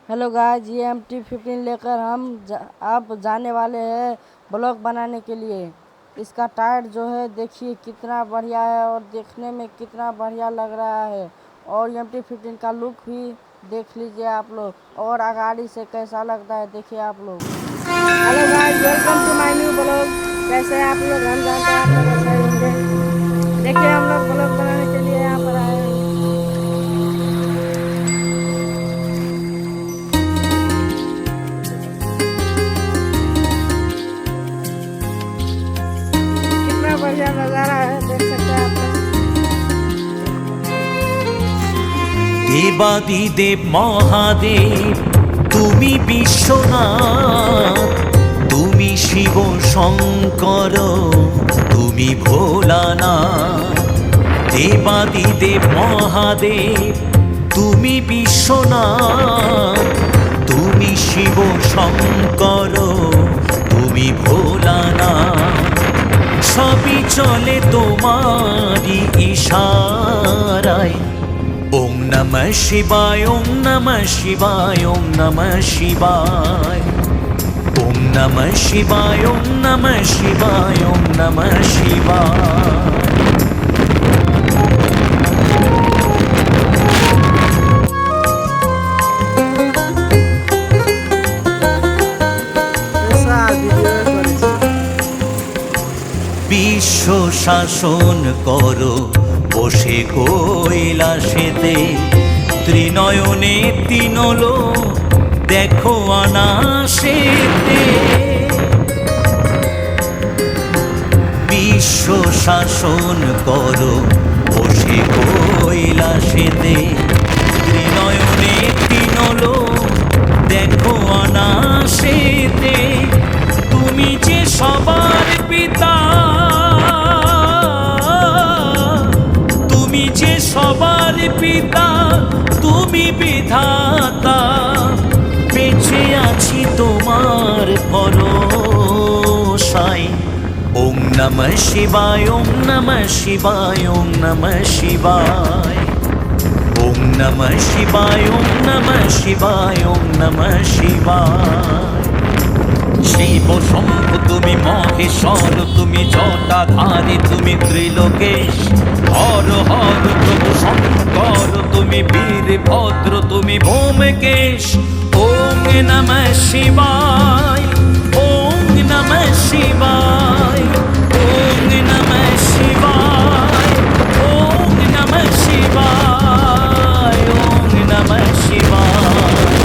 Hello guys, ये MT-15 लेकर हम अब जाने वाले हैं ब्लॉग बनाने के लिए। इसका टायर जो है देखिए कितना बढ़िया है और देखने में कितना बढ़िया लग रहा है। और MT-15 का लुक भी देख लीजिए आप लोग, और आगाड़ी से कैसा लगता है देखिए आप लोग। Hello guys, welcome to my new blog. कैसे हैं आप लोग? हम जानते हैं आप लोग अच्छा ही होंगे। देखिए हम लोग ब्लॉग बनाने के लिए यहाँ पर आए हैं। कितना बढ़िया नज़ारा है, देख सकते हैं आप लोग। देवादिदेव महादेव তুমি বিশ্বনাথ, তুমি শিব শঙ্কর, তুমি ভোলানাথ। দেবাদিদেব মহাদেব তুমি বিশ্বনাথ, তুমি শিব শঙ্কর, তুমি ভোলানাথ। সবই চলে তোমারই ইশারায়। ওম নমঃ শিবায়, ওম নমঃ শিবায়, ওম নমঃ শিবায়, ওম নমঃ শিবায়, ওম নমঃ শিবায়, ওম নমঃ শিবায়। বিশ্ব শাসন করো বসে কৈলাসেতে, ত্রিনয়নে তিনলো দেখো আনাসেতে। বিশ্ব শাসন করো বসে কৈলাসেতে, ত্রিনয়নে তিনলো দেখো আনাসেতে। তুমি যে সবার পিতা, তুমি যে সবার পিতা, তুমি বিধাতা। বেঁচে আছি তোমার ভরসায়। ওম নমঃ শিবায়, ওম নমঃ শিবায়, ওম নমঃ শিবায়, ওম নমঃ শিবায়, ওম নমঃ শিবায়, ওম নমঃ শিবায়। শিব শম্ভু তুমি মহেশ্বর, তুমি জটাধারী, তুমি ত্রিলোকেশ। হর হর প্রভু শঙ্কর, তুমি বীরভদ্র, তুমি ভৌমকেশ। ওম নমঃ শিবায়, ওম নমঃ শিবায়, ওম নমঃ শিবায়, ওম নমঃ শিবায়, ওম নমঃ শিবায়, ওম নমঃ শিবায়,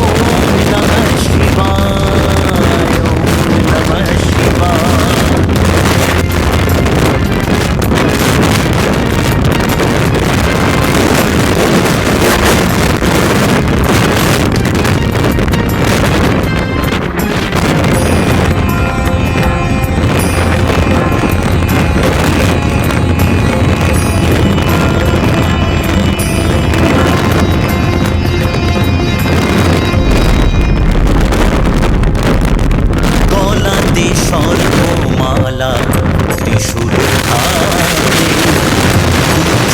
ওম নমঃ শিবায়, ওম নমঃ শিবায়। গলাতে স্বর্ণমালা, ত্রিশূল হাতে,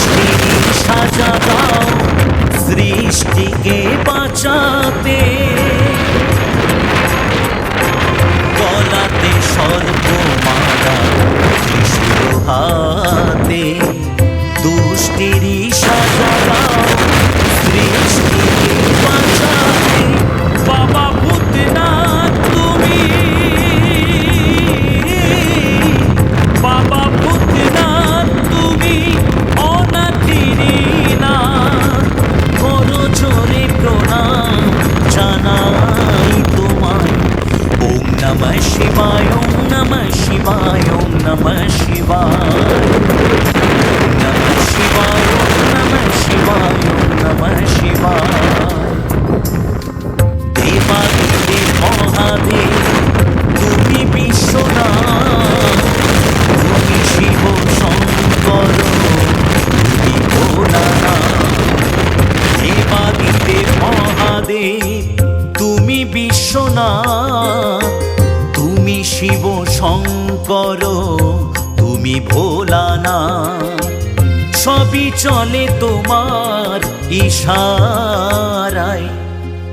সৃষ্টির সাজা দাও সৃষ্টিকে বাঁচাতে। গলাতে স্বর্ণমালা, ত্রিশূল হাতে, দুষ্টির সাজা দাও সৃষ্টিকে বাঁচাতে। বাবা ভূতনাথ তুমি, বাবা ভূতনাথ তুমি অনাথিনী নাথ। করো জোরে প্রণাম জানাই তোমায়। ওম নমঃ শিবায়, ওম নমঃ শিবায়, ওম নমঃ শিবায়, ওম নমঃ শিবায়, ওম নমঃ শিবায়, ওম নমঃ শিবায়। দেবাদিদেব মহাদেব তুমি বিশ্বনাথ, তুমি শিব শঙ্কর, তুমি ভোলানাথ। দেবাদিদেব মহাদেব তুমি বিশ্বনাথ, তুমি শিব শঙ্কর, তুমি ভোলানাথ। সবই চলে তোমার ইশারায়।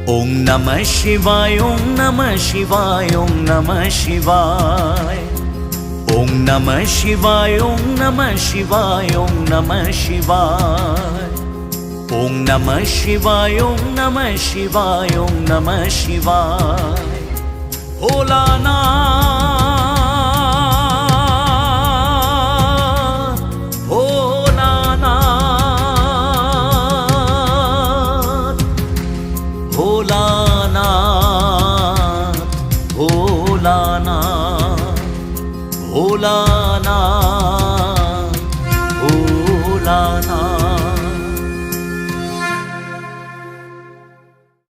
ওং নমঃ শিবায়, ওং নমঃ শিবায়, ওং নমঃ শিবায়। ওং নমঃ শিবায়, ওং নমঃ শিবায়, ওং নমঃ শিবায়। ওং নমঃ শিবায়, ওং নমঃ শিবায়, ওং নমঃ শিবায়। ভোলানাথ, ভোলানাথ, ভোলানাথ, ভোলানাথ, ভোলানাথ।